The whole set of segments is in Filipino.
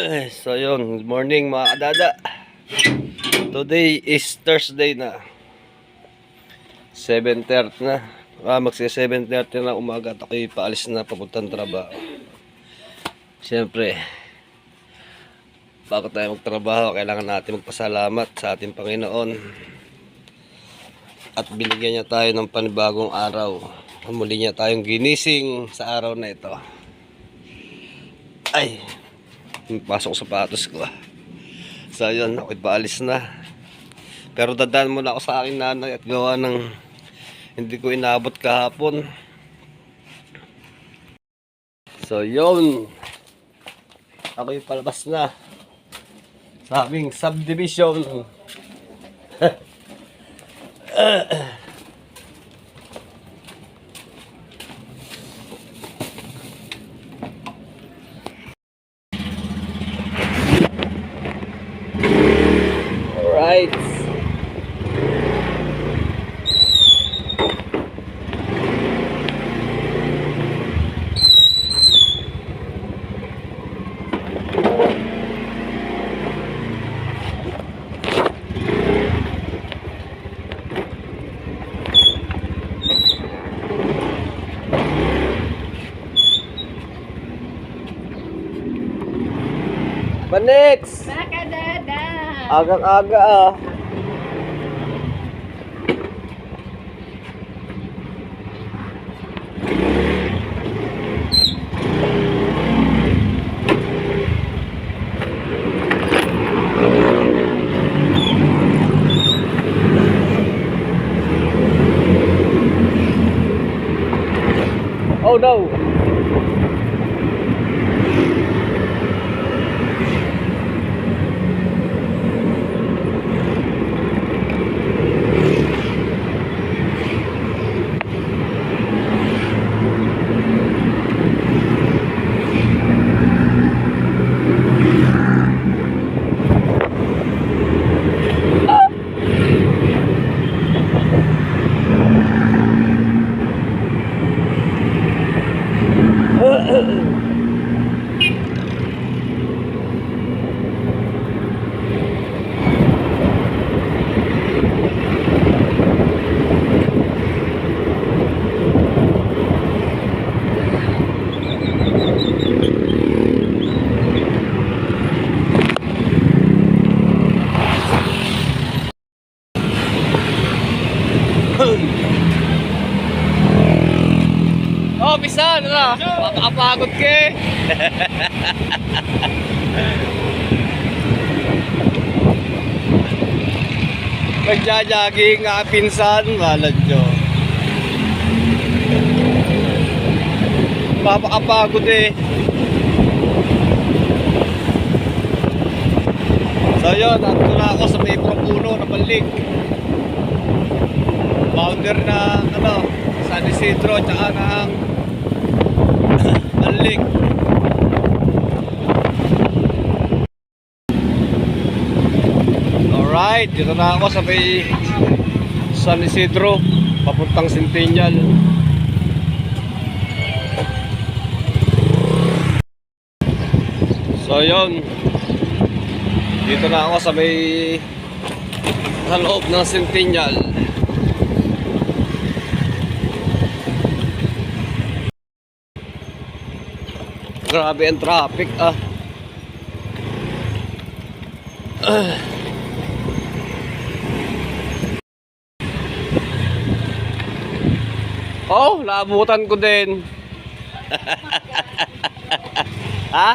So yun, good morning mga kadada. Today is Thursday na 7:30 na. Magsi 7:30 na umaga at ako'y paalis na papuntang trabaho. Siyempre, bago tayo magtrabaho, kailangan natin magpasalamat sa ating Panginoon at binigyan niya tayo ng panibagong araw. Muli niya tayong ginising sa araw na ito. Ay, pasok sapatos ko. So yun, ako'y paalis na. Pero dadaan muna ako sa aking nanay at gawa ng hindi ko inabot kahapon. So yun, ako'y palabas na sa aming subdivision. Alright. Panex! Nakadada! Agang-aga ah. Oh no! Oh, bisa na. Mapakapagod ka eh. Magja-jogging nga pinsan, malad nyo. Mapakapagod eh. So yun, nato na ako sa may puno na balik. Founder na San Isidro tsaka ng balik. Alright, dito na ako sa may San Isidro papuntang Centennial. So yun, dito na ako sa may sa loob ng Centennial. Grabe ang traffic ah. Oh, naabutan ko din. Ha?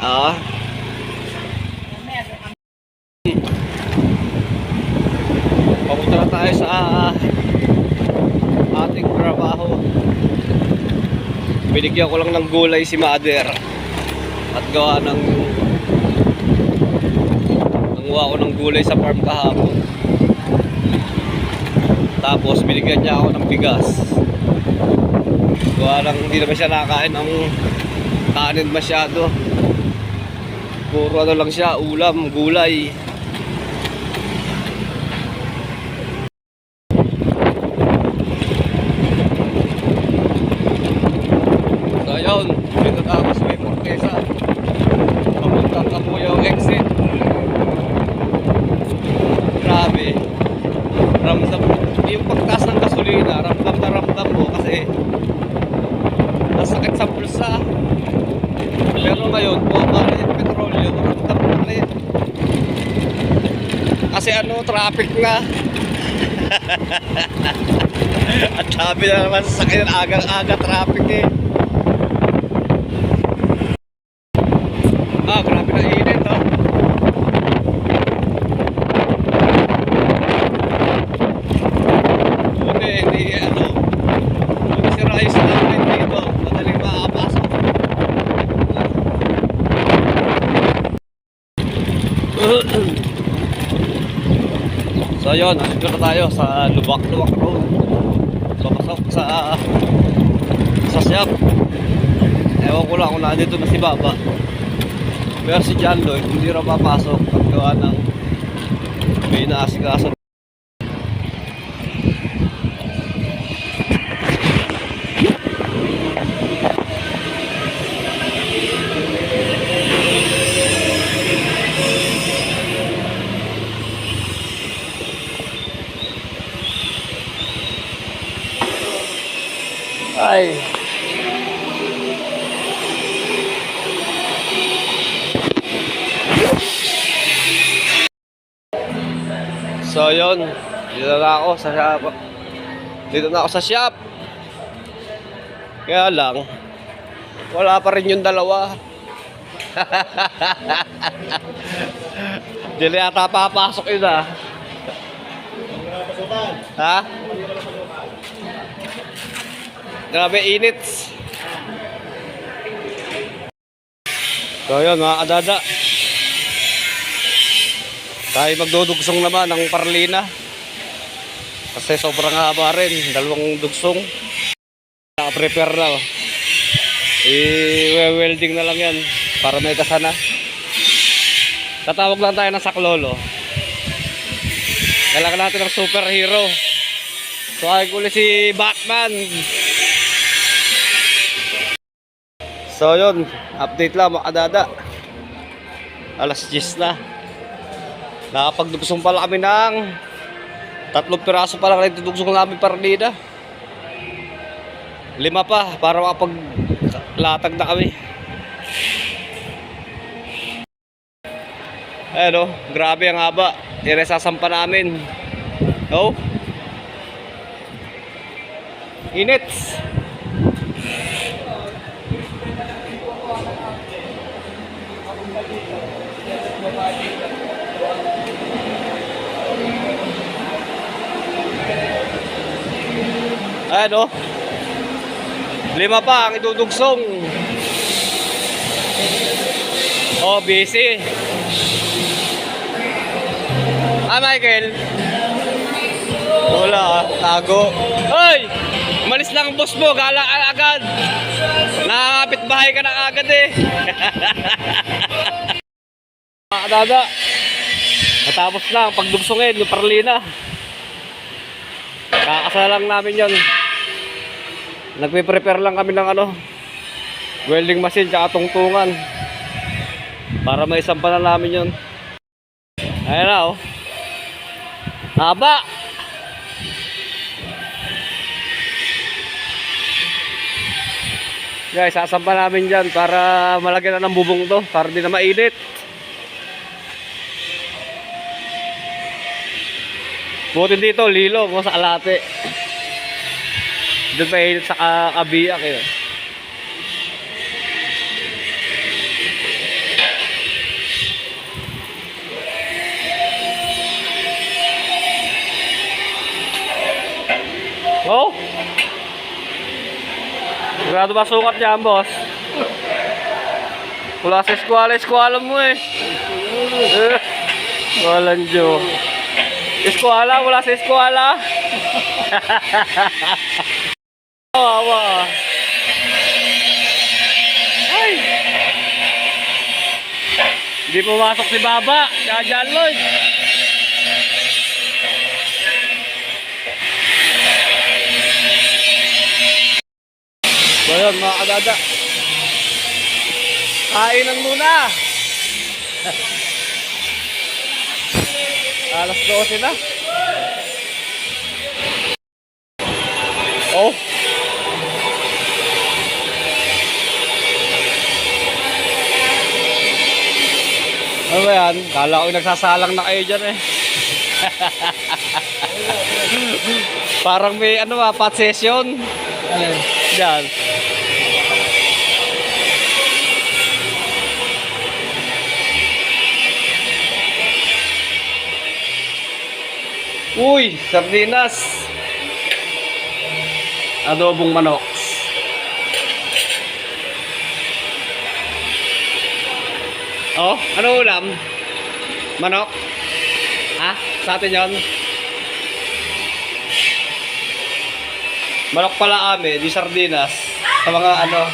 Ah. Papunta na tayo sa ating trabaho. Binigyan ko lang ng gulay si Mother at gawa ng nanguha ko ng gulay sa farm kahapon. Tapos binigyan niya ako ng bigas. Gawa lang hindi naman siya nakakain ng kanin masyado. Puro lang siya, ulam, gulay. So ayun, dito na ako sa may Mesa. Papuntang Kapuyao exit. Grabe. Ramdam, yung pagtaas ng gasolina, ramdam na ramdam mo kasi nasakit sa bulsa. Pero ngayon, bumaba na yung petrolyo, ramdam mo na rin. Kasi ano, traffic na. At sabi na naman sa sakyan, agang-aga traffic eh. Ah, grabe na init oh. Hindi ano, hindi si Rice namin dito, madaling makakapasok. So yun, nandito na tayo sa Lubak-Lubak Road. So pasok sa shop. Ewan ko lang kung nandito na si Baba. Pero si John Lloyd hindi raw papasok at gawa ng may naasikaso. Ay. So yun, dito na ako sa shop. Dito na ako sa shop. Kaya lang, wala pa rin yung dalawa. Di na yata papasok yun ah. Ha? Grabe init. So yun mga kadada, tayo magdudugsong naman ng Parlina. Kasi sobrang haba rin, dalawang dugsong. Naka-prepare na oh. I-welding na lang yan para may kasana. Tatawag lang tayo ng saklolo. Kailangan natin ng superhero. So ay kuli si Batman. So yun, update lang mga kadada. Alas 10 na. Nakapagdugsong pala kami ng 3 piraso pa lang na itudugsong namin Parlina. 5 pa para makapaglatag na kami. Ayan o, grabe ang haba. Iresasampa namin. Oh, init. Ayan o, 5 pa ang idudugsong. Oh, busy. Ah, Michael. Wala, tago. Hoy! Umalis lang ang boss mo, gala agad. Nakakapit bahay ka na agad eh. Mga kadada, natapos na ang pagdugsongin yung Parlina. Kakasala lang namin yan. Nagpe-prepare lang kami ng ano, welding machine tsaka tungtungan para maisampa na namin yun. Ayan na oh, haba. Guys, sasampa namin dyan para malagyan na ng bubong to para di na mainit. Buti dito, lilo mo sa alate. Doon pa init sa kabiyak eh. Oh! Sigurado ba sukat dyan, boss? Wala sa eskwala mo eh. Walang Diyo. Eskwala, wala sa eskwala. Awa. Ay! Hindi pumasok si Baba. Kaya John Lloyd. So yun mga kadada, Kainan muna. Alas 12 na. Oh. Ano ba yan? Kala ko nagsasalang na kayo dyan eh. Parang may ano ba, pot session. Diyan. Uy, sardinas. Adobong manok. Oh, ano ulam? Manok? Ha? Sa atin yon? Manok pala ame, di sardinas. Sa mga ano.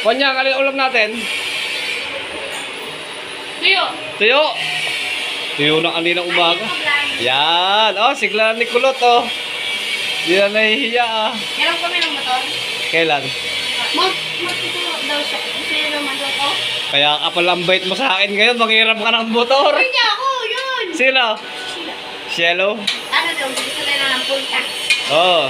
Kunyang, alin ulam natin? Tuyo. Tuyo. Tuyo ng kanina umaga. Yan. Oh, sigla ni Kulot oh. Di na nahihiya ah. Meron kami ng motor. Kailan? Magtuturo daw siya. Gusto niya naman daw ko. Kaya ka pala ang bait mo sa akin ngayon, manghiram ka ng motor. Hindi ako, yun. Sino? Cielo? Ano daw, gusto tayo na ng punta. Oo.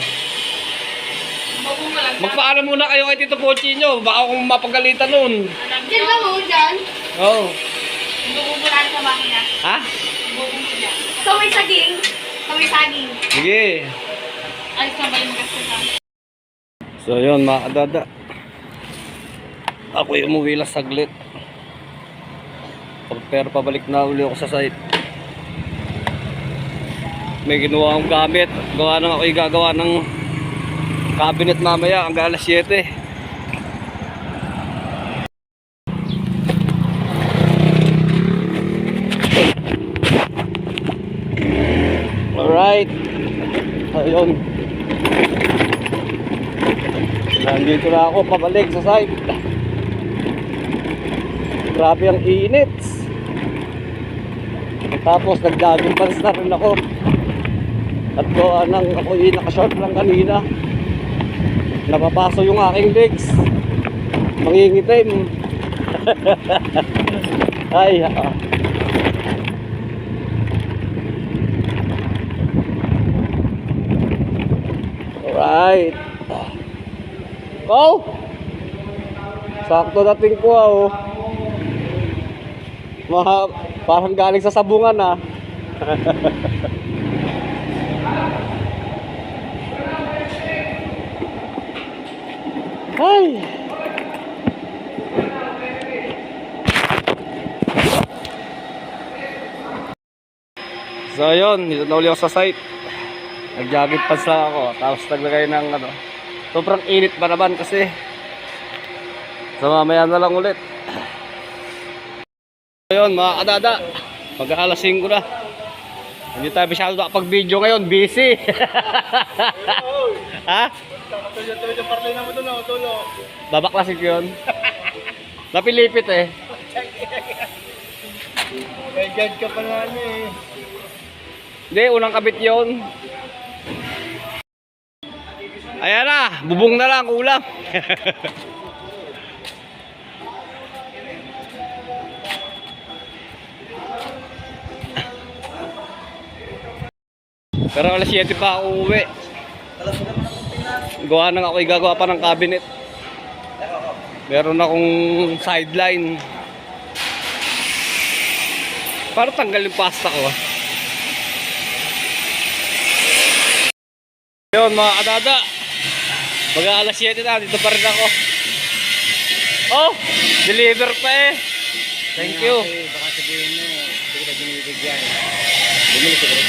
Bagong malag. Magpaalam muna kayo kay Tito Pochi nyo. Baka akong mapagalitan nun. Diyan ba mo, dyan? Oo. Bububulan sa makina. Ha? Bububulan. Kaway saging. Kaway saging. Sige. Ay, sabay mo kasi sa. So yun mga kadada. Ako yung umuwi lang saglit. Pero pabalik na uli ako sa site. May ginawa akong gamit. Gawa nang ako gagawa ng cabinet mamaya hanggang alas 7. Alright. Ayun. Nandito na ako pabalik sa site. Grabe ang init. Tapos nag-jogging pants na rin ako. At gawa nang ako naka-short lang kanina. Napapaso yung aking legs. Mangingitim. Ay Alright. Go! Sakto dating ko oh. Parang galing sa sabungan ah. Ay. So yun, dito na uli ako sa site. Nag-jogging pants lang ako. Tapos naglagay ng ano. Sobrang init pa naman kasi. So mamaya na lang ulit. Ayun mga kadada, mag-alas 5 na. Hindi tayo masyado nakapag-video ngayon, busy. Ha? Babaklasin ko yun. Napilipit eh. May guard ka pa na eh. Hindi, unang kabit yun. Ayan na, bubong na lang, ulam. Pero alas 7 pa ako uuwi. Gawa nang ako gagawa pa ng cabinet. Meron akong sideline. Para tanggal yung pasta ko. Yun mga kadada. Mag-alas 7 na, dito pa rin ako. Oh, deliver pa eh. Thank you. Baka sabihin mo, hindi kita binibigyan. Bumili ka rin.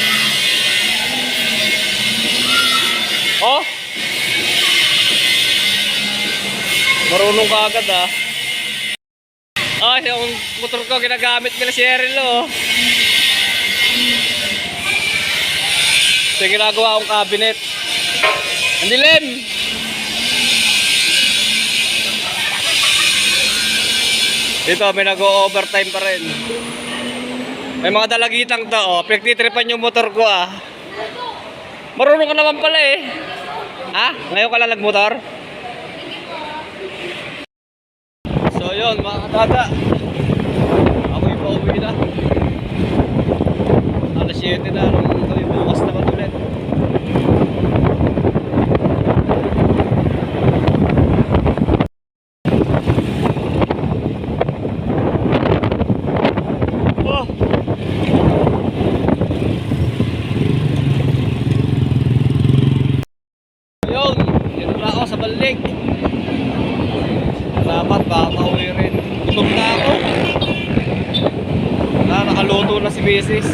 Oh! Marunong ka agad ah. Ah, yung motor ko ginagamit nila si Eril oh. Ito yung ginagawa akong cabinet. Ang dilim! Dito may nag-o-overtime pa rin. May mga dalagitang to oh. Pinagtitripan yung motor ko ah. Marunong ka naman pala eh. Ha? Ngayon ka lang nagmotor? So yun, mga kadada. Ako'y pauwi na. Alas 7 na nung kami bukas naman ulit. Oh. Ayun, dito na ako sa balik. Dapat baka pauwi rin. Gutom na ako. Nakaluto na si Mrs.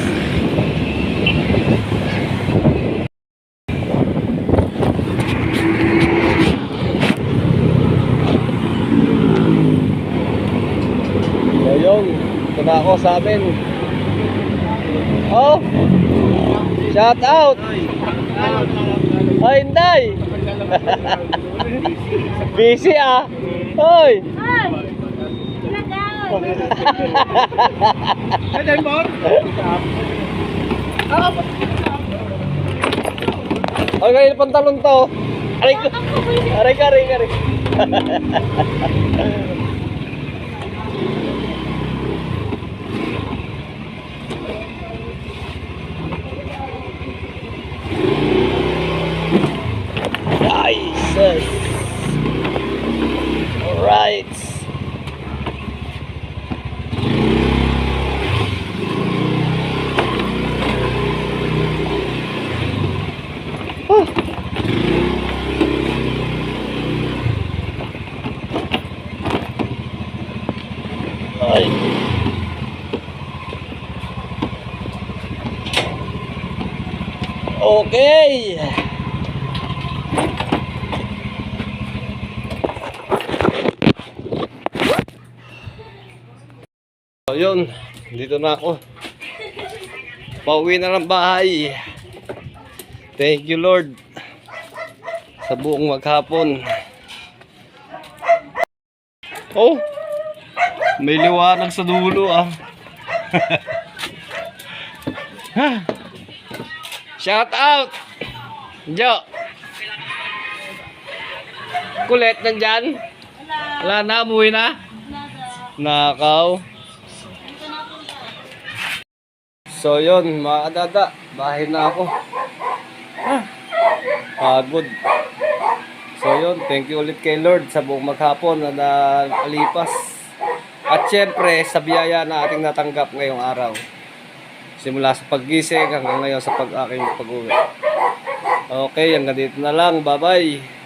Ayun, ito na ako sa amin. Oh! Shout out! Ay, Inday! Busy ah! Hoy! Ay! Nagaw! Ay, kayo pantalon to. Aray ko. Aray ka, aray ka, aray. Nice. Alright. Ay. Okay. Ayun, dito na ako. Pauwi na ng bahay. Thank you Lord sa buong maghapon. Oh, may liwanag sa dulo ah. Shout out Jo. Kulit nandyan? Wala na, umuwi na? Nakaw. So yun, mga kadada, bahay na ako. Pagod. So yun, thank you ulit kay Lord sa buong maghapon na nakalipas. At syempre, sa biyaya na ating natanggap ngayong araw. Simula sa paggising hanggang ngayon sa aking pag-uwi. Okay, hanggang dito na lang. Bye-bye.